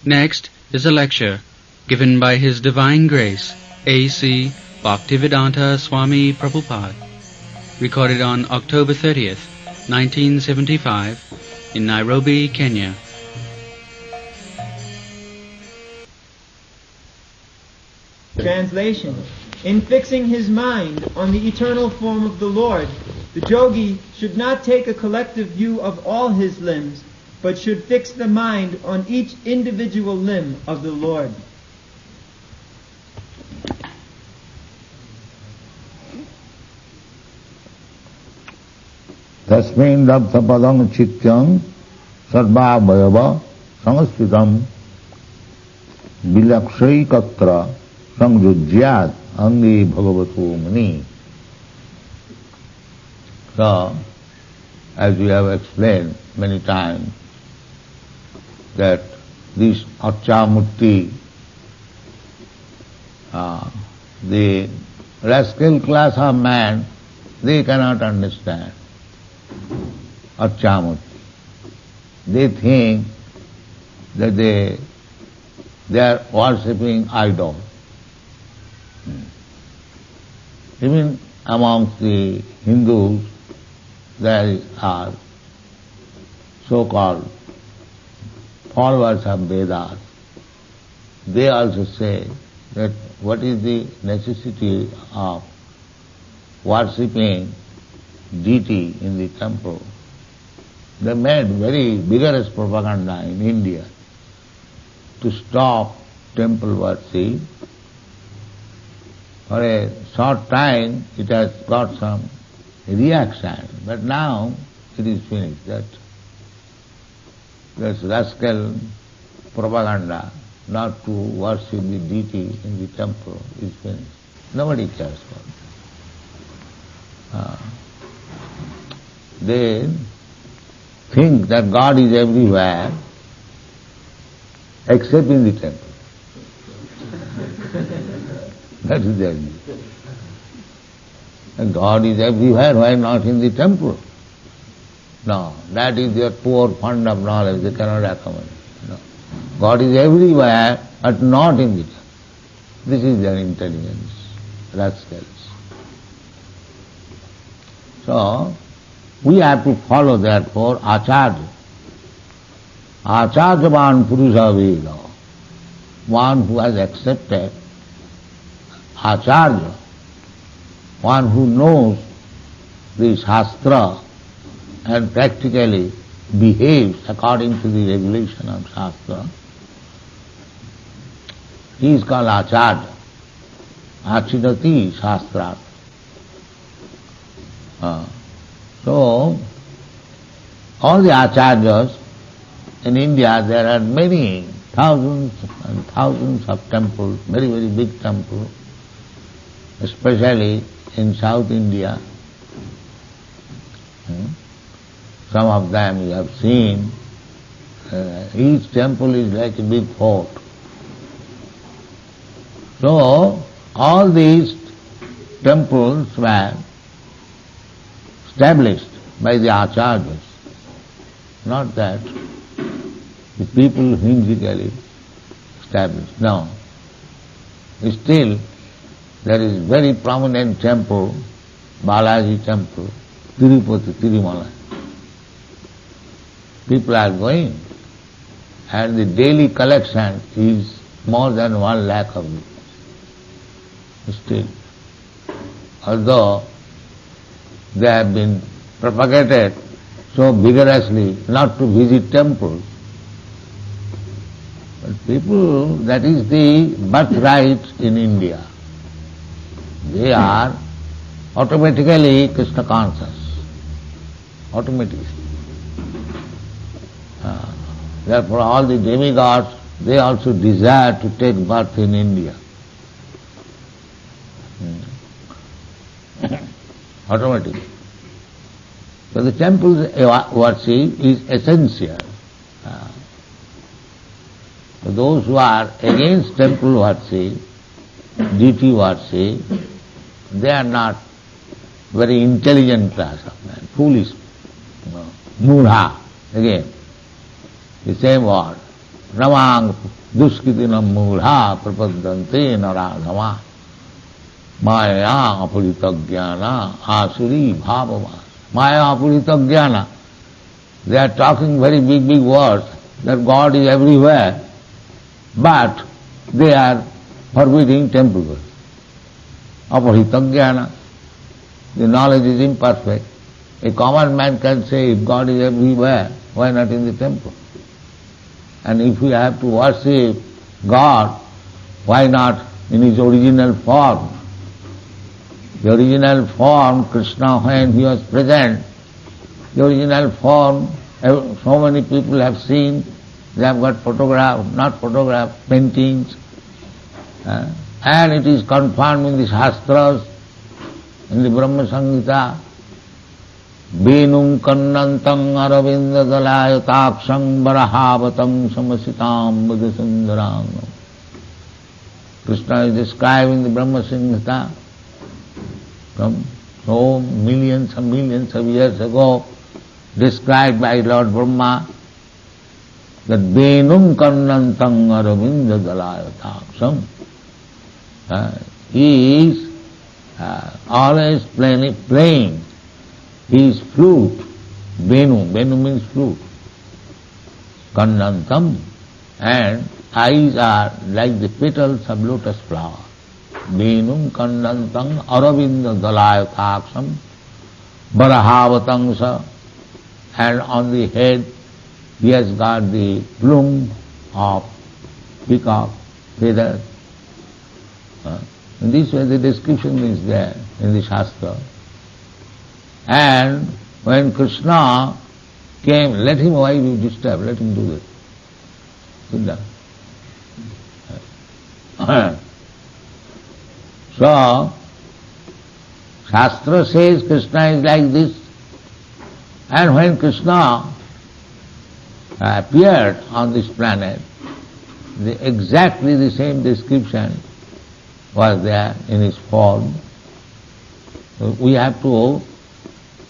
Next is a lecture given by His Divine Grace, A.C. Bhaktivedanta Swami Prabhupada, recorded on October 30th, 1975, in Nairobi, Kenya. Translation. In fixing his mind on the eternal form of the Lord, the yogi should not take a collective view of all his limbs, but should fix the mind on each individual limb of the Lord. Tasmin Rabthapadam Chityam Sarva Bhayava Samasthitam Vilakshay Katra Sangjujyat Angi Bhagavato Mani. So, as we have explained many times, that this Achamurti, the rascal class of man, they cannot understand Achamurti. They think that they are worshipping idols. Even amongst the Hindus, there are so-called followers of Vedas. They also say that what is the necessity of worshipping deity in the temple. They made very vigorous propaganda in India to stop temple worship. For a short time it has got some reaction, but now it is finished. That's rascal propaganda not to worship the deity in the temple is finished. Nobody cares for it. They think that God is everywhere except in the temple. That is their view. And God is everywhere, why not in the temple? No, that is their poor fund of knowledge, they cannot accommodate. No. God is everywhere, but not in the temple. This is their intelligence, rascals. So, we have to follow therefore Acharya. Acharyavan Purusha Veda, one who has accepted Acharya, one who knows the Shastra and practically behaves according to the regulation of Shastra. He is called Acharya. Achidati Shastra. So, all the Acharyas in India, there are many, thousands and thousands of temples, very, very big temples, especially in South India. Some of them you have seen. Each temple is like a big fort. So, all these temples were established by the Acharyas, not that the people whimsically established. No. Still, there is very prominent temple, Balaji temple, Tirupati, Tirumala. People are going, and the daily collection is more than 1 lakh of rupees. Still, although they have been propagated so vigorously not to visit temples, but people, that is the birthright in India. They are automatically Krishna conscious, automatically. Therefore all the demigods, they also desire to take birth in India. Automatically. So the temple's worship is essential. So those who are against temple worship, deity worship, they are not very intelligent class of men, foolish. Mudha, again, the same word. Namang duskitinam mudha prapadante naradhama maya apuritagyana asuri bhavama. Maya apuritagyana. They are talking very big words that God is everywhere, but they are forbidding temple. Apuritagyana. The knowledge is imperfect. A common man can say, if God is everywhere, why not in the temple? And if we have to worship God, why not in His original form? The original form, Krishna, when He was present, the original form, so many people have seen, they have got paintings, and it is confirmed in the Shastras, in the Brahma Samhita, Venum kannantang aravinda dalayataksang barahavatang samasitam buddhasundarang. Krishna is described in the Brahma Samhita from so millions and millions of years ago, described by Lord Brahma, that Venum kannantang aravinda dalayataksam. He is always playing his flute. Venu means flute. Kannantam, and eyes are like the petals of lotus flower. Venum kannantam aravinda dalayataksam barahavatangsa, and on the head he has got the plume of peacock feathers. In this way the description is there in the Shastra. And when Krishna came, let him, why you disturb, let him do this. Sit down. So, Shastra says Krishna is like this, and when Krishna appeared on this planet, exactly the same description was there in his form. So we have to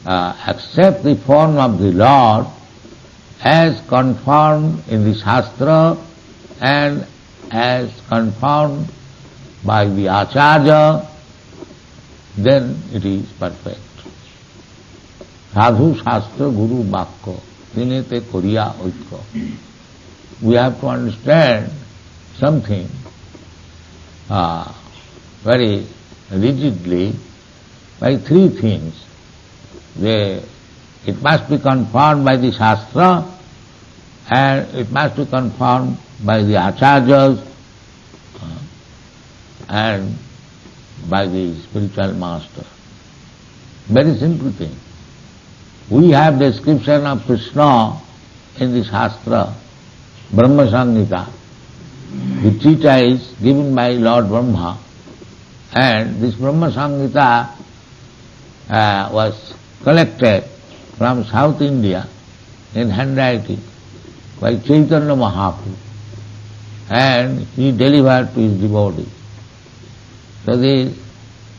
accept the form of the Lord as confirmed in the Shastra and as confirmed by the Acharya, then it is perfect. Sadhu Shastra Guru Vakko Tinete Koriya Oikko. We have to understand something very rigidly by three things. It must be confirmed by the Shastra, and it must be confirmed by the Acharyas, and by the spiritual master. Very simple thing. We have description of Krishna in the Shastra, Brahma Samhita. The treatise given by Lord Brahma, and this Brahma Samhita was collected from South India in handwriting by Chaitanya Mahaprabhu, and he delivered to his devotees. So the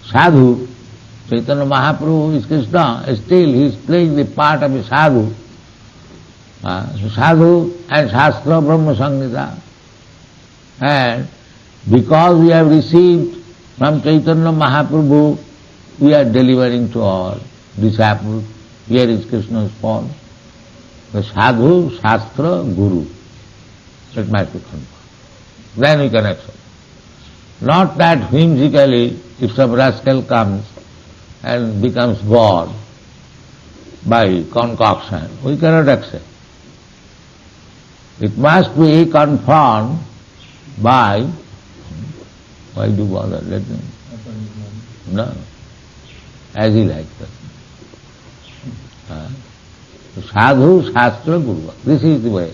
sadhu, Chaitanya Mahaprabhu is Krishna, still he is playing the part of a sadhu. Sadhu and Shastra Brahma Samhita. And because we have received from Chaitanya Mahaprabhu, we are delivering to our disciples. Here is Krishna's form. The sadhu, Shastra, Guru. It must be confirmed. Then we can accept. Not that whimsically, if some rascal comes and becomes God by concoction, we cannot accept. It must be confirmed by, why do you bother? Let him. No. As he likes that. Sadhu, Shastra, Guru. This is the way.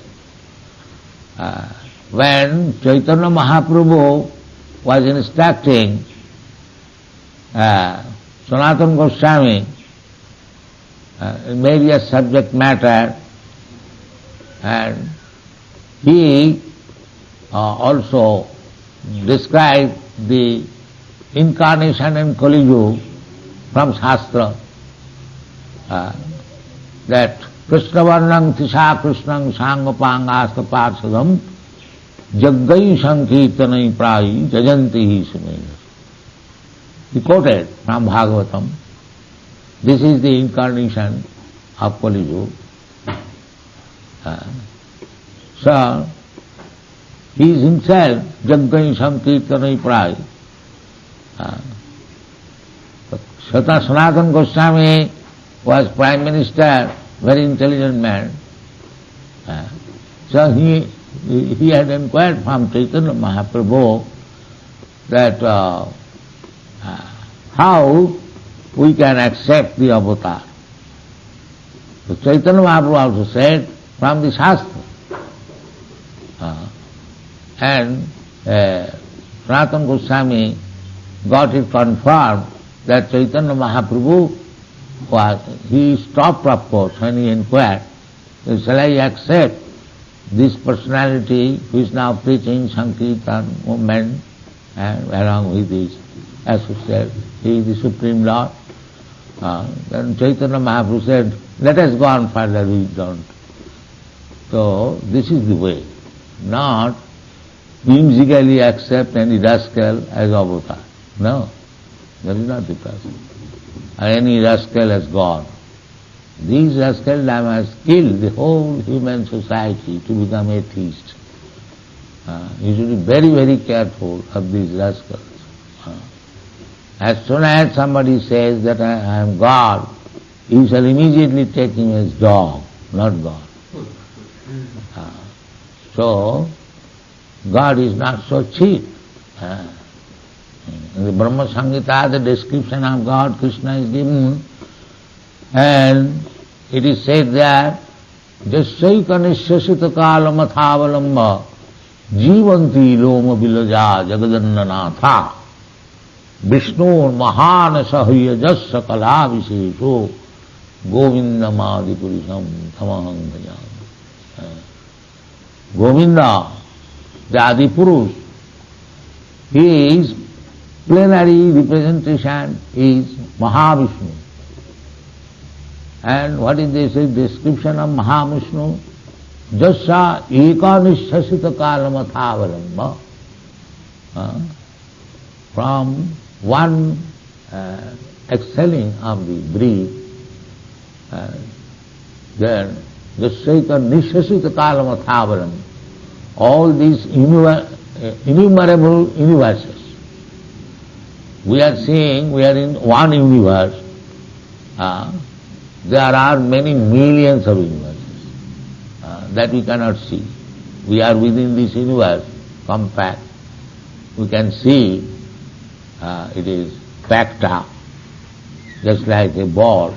When Chaitanya Mahaprabhu was instructing Sanatana Goswami in various subject matter, and he also described the incarnation in Kali Yuga from Shastra, that Krishna Varnang Tisha Krishnang Sangapangasta Parsadam Jaggai Sankirtanai Prai Jajanti Hi Sumeya. He quoted from Bhagavatam. This is the incarnation of Kali Yuga. So, he is himself Jaggai Sankirtanai Prai. Sanatana Goswami was Prime Minister, very intelligent man. So he had inquired from Chaitanya Mahaprabhu that how we can accept the avatar. So Chaitanya Mahaprabhu also said from the Shastra. And Sanatana Goswami got it confirmed that Chaitanya Mahaprabhu he stopped, of course, when he inquired, shall I accept this personality who is now preaching Sankirtan movement and along with his associate, he is the Supreme Lord. Then Chaitanya Mahaprabhu said, let us go on further, we don't. So this is the way, not whimsically accept any rascal as avatar. No, that is not the person. Any rascal as God. These rascals must kill the whole human society to become atheists. You should be very, very careful of these rascals. As soon as somebody says that I am God, you shall immediately take him as dog, not God. So, God is not so cheap. In the Brahma Samhita, the description of God, Krishna is given, and it is said that Jasyaika nishasita kala mathavalamba jivanti loma bilaja jagadannanatha Vishnu mahana sahya jasya kala visesho govindamadi purisham tamaham bhajami. Govinda, the Adi Purush, his plenary representation is Mahavishnu. And what is this description of Mahavishnu? Jasya eka nishasita kalamathavalamba. From one excelling of the breath, then Jasya nishasita kalamathavalamba. All these innumerable universes. We are seeing, we are in one universe. There are many millions of universes that we cannot see. We are within this universe, compact. We can see it is packed up, just like a ball.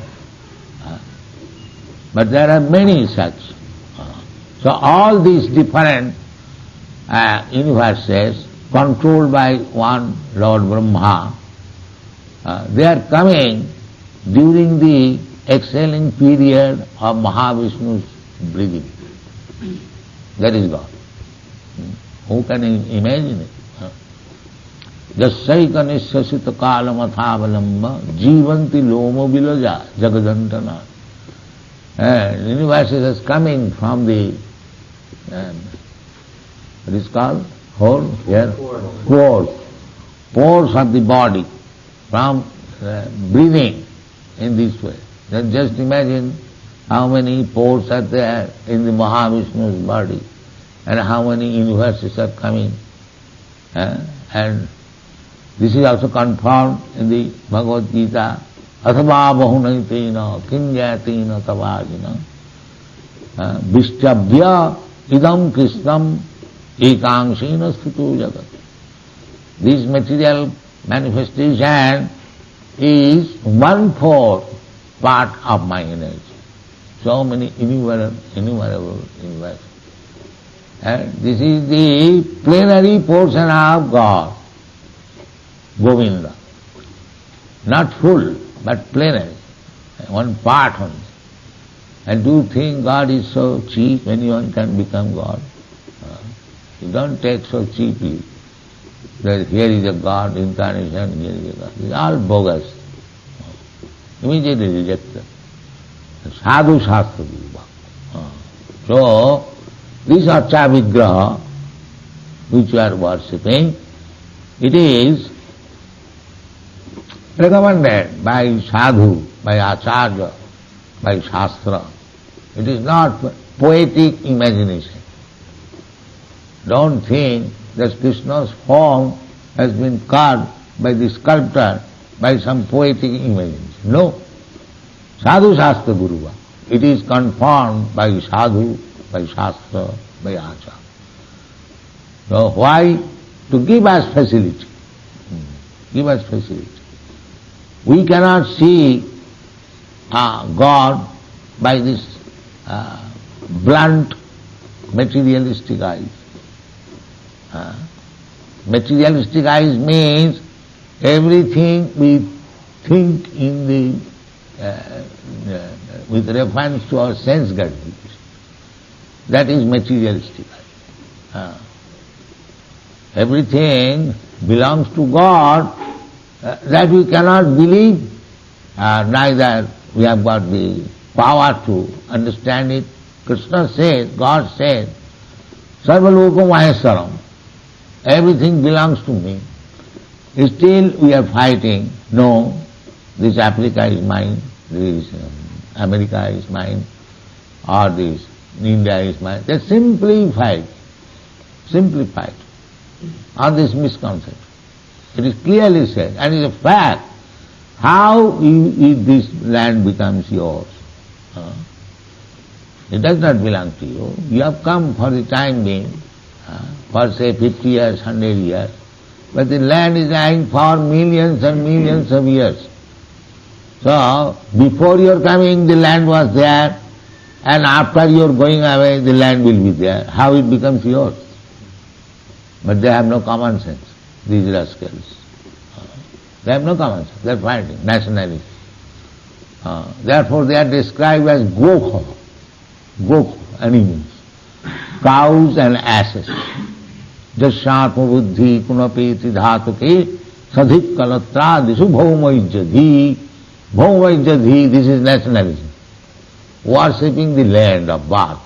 But there are many such. So all these different universes controlled by one Lord Brahma, they are coming during the exhaling period of Mahavishnu's breathing. That is God. Who can imagine it? Jasyaika nishasita kalamathavalamba jivanti loma bilaja jagadantana. And universes is coming from the, what is called? Hole? Here? Pores of the body from breathing in this way. Then just imagine how many pores are there in the Mahavishnu's body and how many universes are coming. And this is also confirmed in the Bhagavad Gita. Athava bahunaitina kinyatina tavajina vishtabhya idam krishnam ekangsena sthito jagat. This material manifestation is 1/4 part of my energy. So many innumerable universes. And this is the plenary portion of God, Govinda. Not full, but plenary. One part only. And do you think God is so cheap anyone can become God? You don't take so cheaply that here is a God incarnation, here is a God. It's all bogus. Immediately rejected. Sadhu Shastra. So, this Archa Vigraha which you are worshipping, it is recommended by sadhu, by acharya, by shastra. It is not poetic imagination. Don't think that Krishna's form has been carved by the sculptor by some poetic imagination. No. Sadhu Shastra Guruva. It is confirmed by sadhu, by shastra, by acharya. So why? To give us facility. Give us facility. We cannot see God by this blunt materialistic eyes. Materialistic eyes means everything we think in the with reference to our sense gratification. That is materialistic eyes. Everything belongs to God, that we cannot believe, neither we have got the power to understand it. Krishna says, God says, Sarvalokam Maheswaram, everything belongs to me. Still we are fighting, no, this Africa is mine, this America is mine, or this India is mine. They simply fight on this misconception. It is clearly said, and it is a fact, how this land becomes yours. It does not belong to you. You have come for the time being, for say 50 years, 100 years, but the land is lying for millions and millions of years. So, before your coming, the land was there, and after your going away, the land will be there. How it becomes yours? But they have no common sense, these rascals. They have no common sense. They are fighting nationality. Therefore, they are described as gokha, animals, cows and asses. Jashatma buddhi kunapeti dhatuke sadhik kalatradisu bhaumaijjadhi. Bhaumaijjadhi, this is nationalism. Worshipping the land of birth.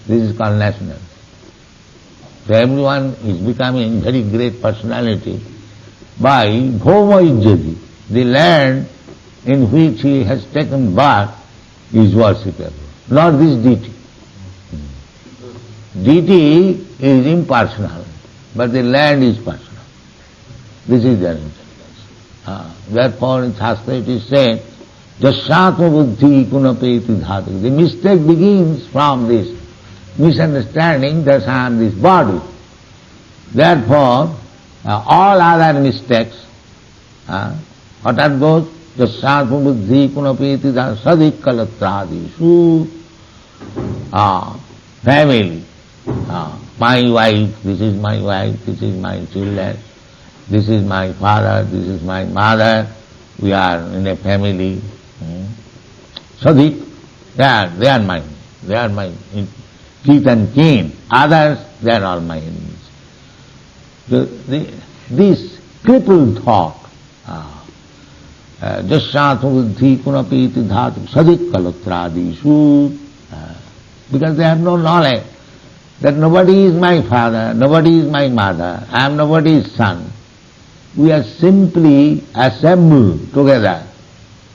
This is called nationalism. So everyone is becoming very great personality by bhaumaijjadhi. The land in which he has taken birth is worshipable, not this deity. Deity is impersonal, but the land is personal. This is their intelligence. Therefore in Shastra it is said, Jasatma buddhi kunapeti dhatu. The mistake begins from this misunderstanding that I am this body. Therefore, all other mistakes, what are those? Jasatma buddhi kunapeti dhatu sadik kalatradisu. Family. My wife, this is my wife, this is my children, this is my father, this is my mother, we are in a family. Sadik, they are mine. They are my teeth and kin. Others, they are all my enemies. This crippled thought, Jasatma buddhi kunapeti dhatu sadik kalatradisu, because they have no knowledge that nobody is my father, nobody is my mother, I am nobody's son. We are simply assembled together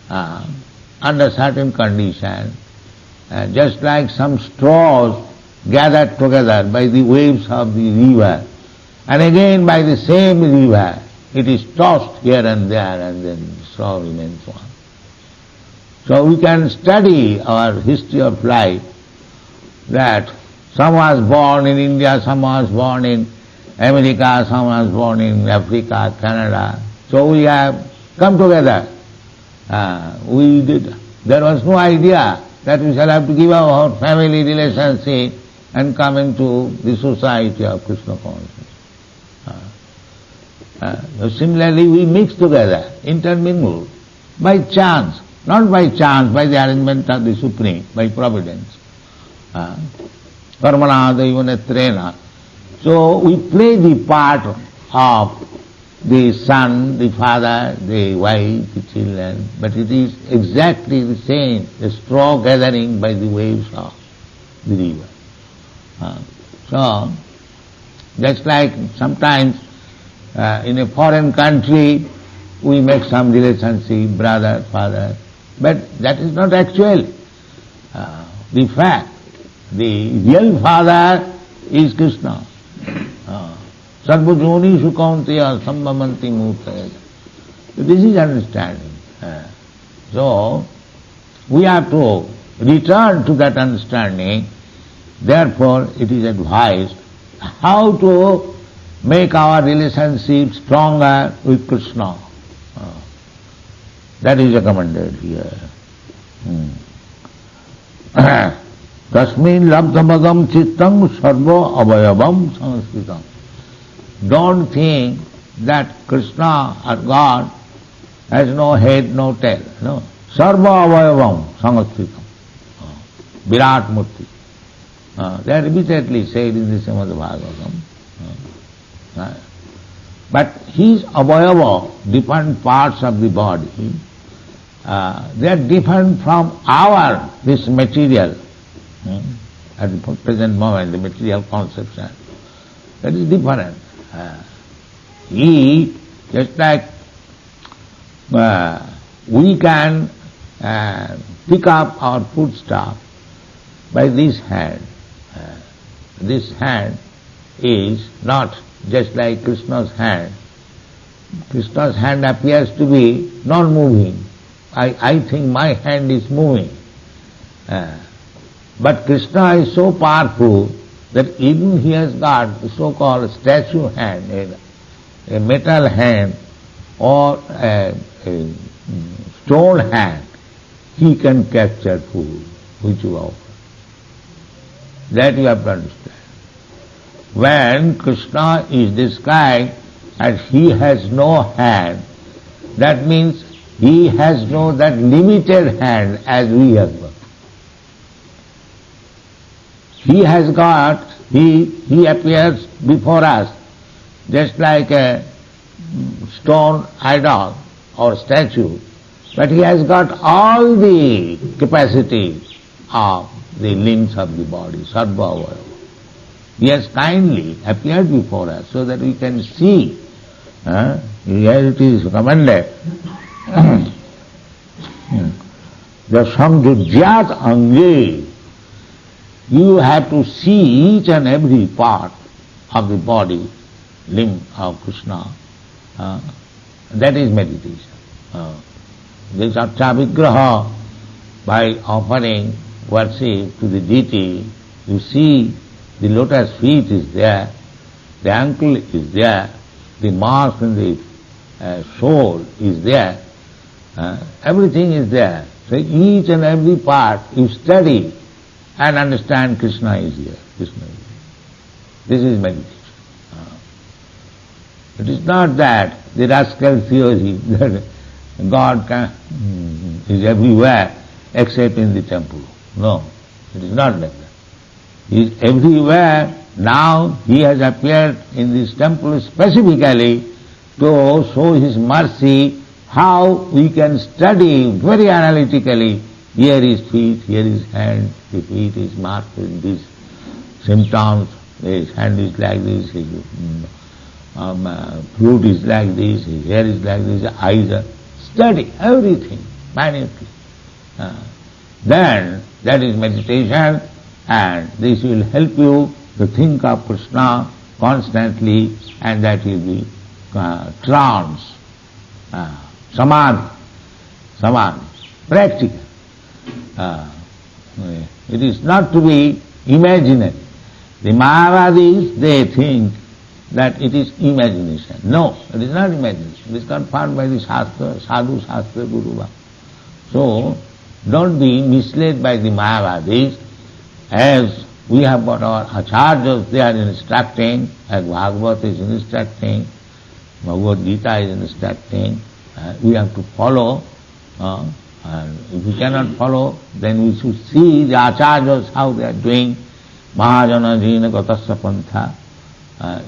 under certain conditions, just like some straws gathered together by the waves of the river, and again by the same river it is tossed here and there, and then the straw remains one. So we can study our history of life, that some was born in India, some was born in America, some was born in Africa, Canada. So we have come together. There was no idea that we shall have to give up our family relationship and come into the society of Krishna consciousness. Similarly, we mix together, intermingle, by chance, not by chance, by the arrangement of the Supreme, by providence. Karmana daivanetrena. So we play the part of the son, the father, the wife, the children, but it is exactly the same, the straw gathering by the waves of the river. So Just like sometimes in a foreign country we make some relationship, brother, father, but that is not actual. The fact, the real father is Krishna. Sarvajoni Sukaunteya Sambhamanti Murtaya. This is understanding. So, we have to return to that understanding. Therefore, it is advised how to make our relationship stronger with Krishna. That is recommended here. Tasmin labdhamagam chittam sarva avayavam sanskritam. Don't think that Krishna or God has no head, no tail. No. Sarva avayavam sanskritam. Virat Murti. They are repeatedly said in the Srimad Bhagavatam. But his avayava, different parts of the body, they are different from our, this material, at the present moment, the material conception. That is different. He, just like we can pick up our foodstuff by this hand. This hand is not just like Krishna's hand. Krishna's hand appears to be non-moving. I think my hand is moving. But Krishna is so powerful that even he has got the so-called statue hand, a metal hand or a stone hand, he can capture food which you offer. That you have to understand. When Krishna is described as he has no hand, that means he has no that limited hand as we have got. He has got, he appears before us just like a stone idol or statue, but he has got all the capacity of the limbs of the body, sarva. He has kindly appeared before us so that we can see. Here it is recommended. The samjujyat ange. You have to see each and every part of the body, limb of Krishna. That is meditation. This Archa Vigraha, by offering worship to the deity, you see the lotus feet is there, the ankle is there, the mark in the sole is there, everything is there. So each and every part you study and understand Krishna is here. Krishna is here. This is meditation. It is not that the rascal theory that God is everywhere except in the temple. No, it is not like that. He is everywhere. Now he has appeared in this temple specifically to show his mercy, how we can study very analytically. Here is feet, here is hand, the feet is marked with these symptoms, his hand is like this, his flute is like this, his hair is like this, his eyes are... Study everything minutely. Then that is meditation, and this will help you to think of Krishna constantly, and that will be trance, samadhi, practical. It is not to be imaginary. The Mayavadis, they think that it is imagination. No, it is not imagination. It is confirmed by the Shastra, Sadhu Shastra, Guru. So, don't be misled by the Mayavadis. As we have got our acharyas, they are instructing, as Bhagavad is instructing, Bhagavad Gita is instructing, we have to follow, and if we cannot follow, then we should see the acharyas, how they are doing, Mahajana Jina Gatasya Pantha.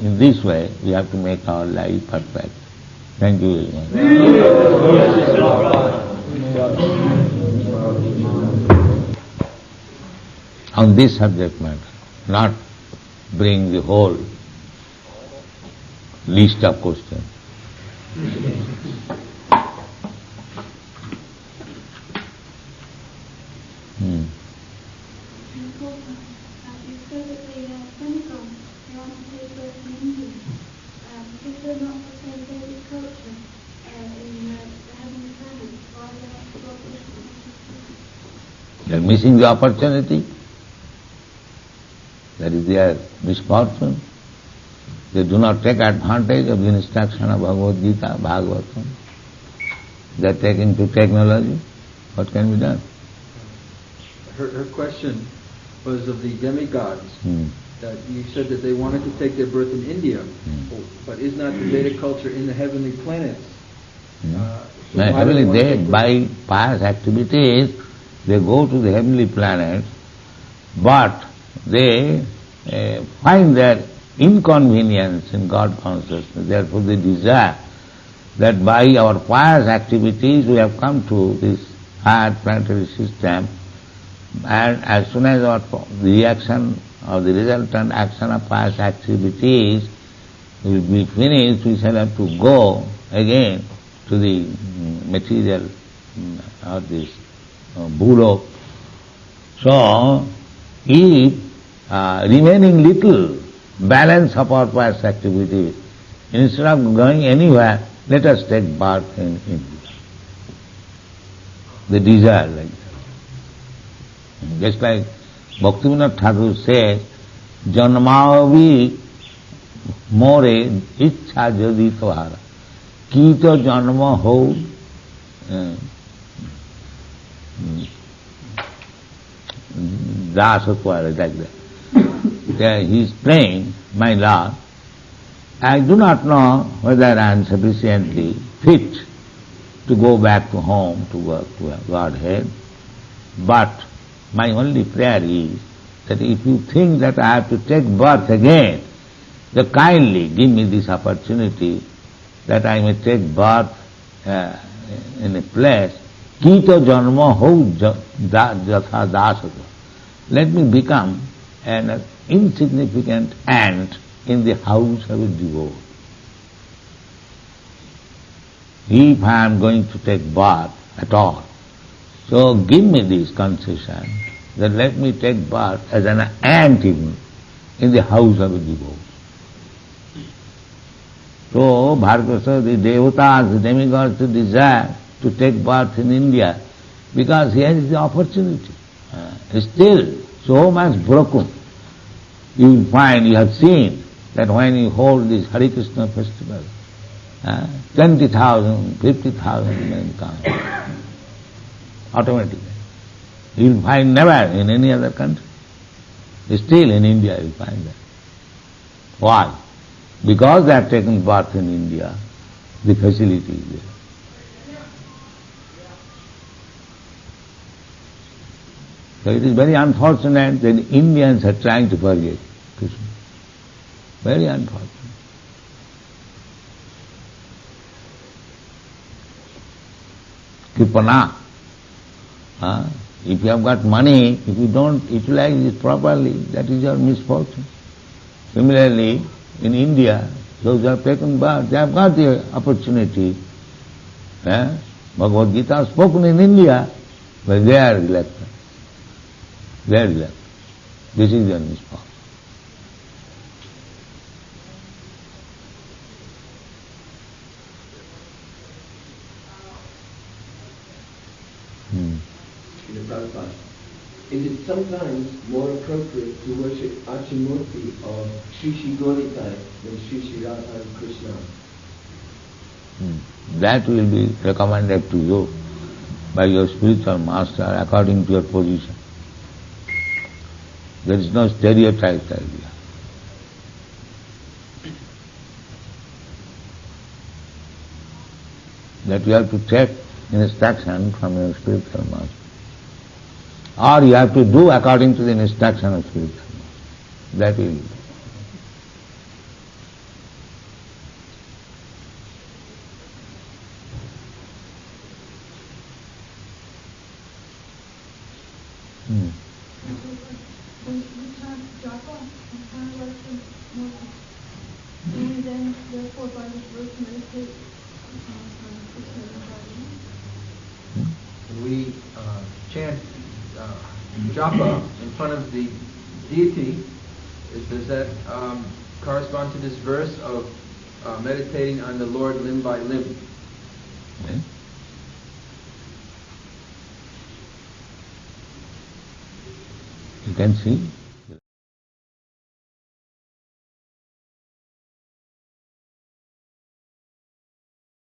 In this way, we have to make our life perfect. Thank you very much. On this subject matter, not bring the whole list of questions. You said that the Pentagon, they want to take birth in India. Because they're not the same Vedic culture in the heavenly planet, why they have to go to They are missing the opportunity. That is their misfortune. They do not take advantage of the instruction of Bhagavad Gita, Bhagavatam. They are taken to technology. What can be done? Her question was of the demigods, that you said that they wanted to take their birth in India, but is not the Vedic culture in the heavenly planets? By pious activities, they go to the heavenly planets, but they find their inconvenience in God consciousness. Therefore they desire that by our pious activities we have come to this higher planetary system, and as soon as the reaction or the resultant action of pious activities will be finished, we shall have to go again to the material or this bhulok. So, if remaining little balance of our pious activities, instead of going anywhere, let us take birth in India. The desire like that. Just like Bhaktivinoda Thakur says, Janmavi more ichha jadi tvara. Kito janma ho dasatwara, like that. There he is praying, my Lord, I do not know whether I am sufficiently fit to go back to home, to work to Godhead, but my only prayer is that if you think that I have to take birth again, then kindly give me this opportunity that I may take birth in a place. Kito janma ho jatha dasata. Let me become an insignificant ant in the house of a devotee. If I am going to take birth at all, so give me this concession that let me take birth as an ant even in the house of a devotee. So Bhargava, the devatas, the demigods desire to take birth in India because he has the opportunity. Still so much broken. You will find, you have seen that when you hold this Hare Krishna festival, 20,000, 50,000 men come. Automatically. You will find never in any other country. Still in India you will find that. Why? Because they have taken birth in India, the facility is there. So it is very unfortunate that Indians are trying to forget Krishna. Very unfortunate. Kripana. If you have got money, if you don't utilize it properly, that is your misfortune. Similarly, in India, those who have taken birth, they have got the opportunity. Bhagavad Gita is spoken in India, but they are reluctant. They are reluctant. This is their misfortune. Is it sometimes more appropriate to worship Achimurti or Sri Sri Gauritai than Sri Sri Radha and Krishna? That will be recommended to you by your spiritual master according to your position. There is no stereotyped idea. That you have to take instruction from your spiritual master. Or you have to do according to the instruction of spiritual master. That will be. then therefore by this verse meditate on Krishna and Radha. When we chant japa in front of the deity, does that correspond to this verse of meditating on the Lord limb by limb? Yeah. You can see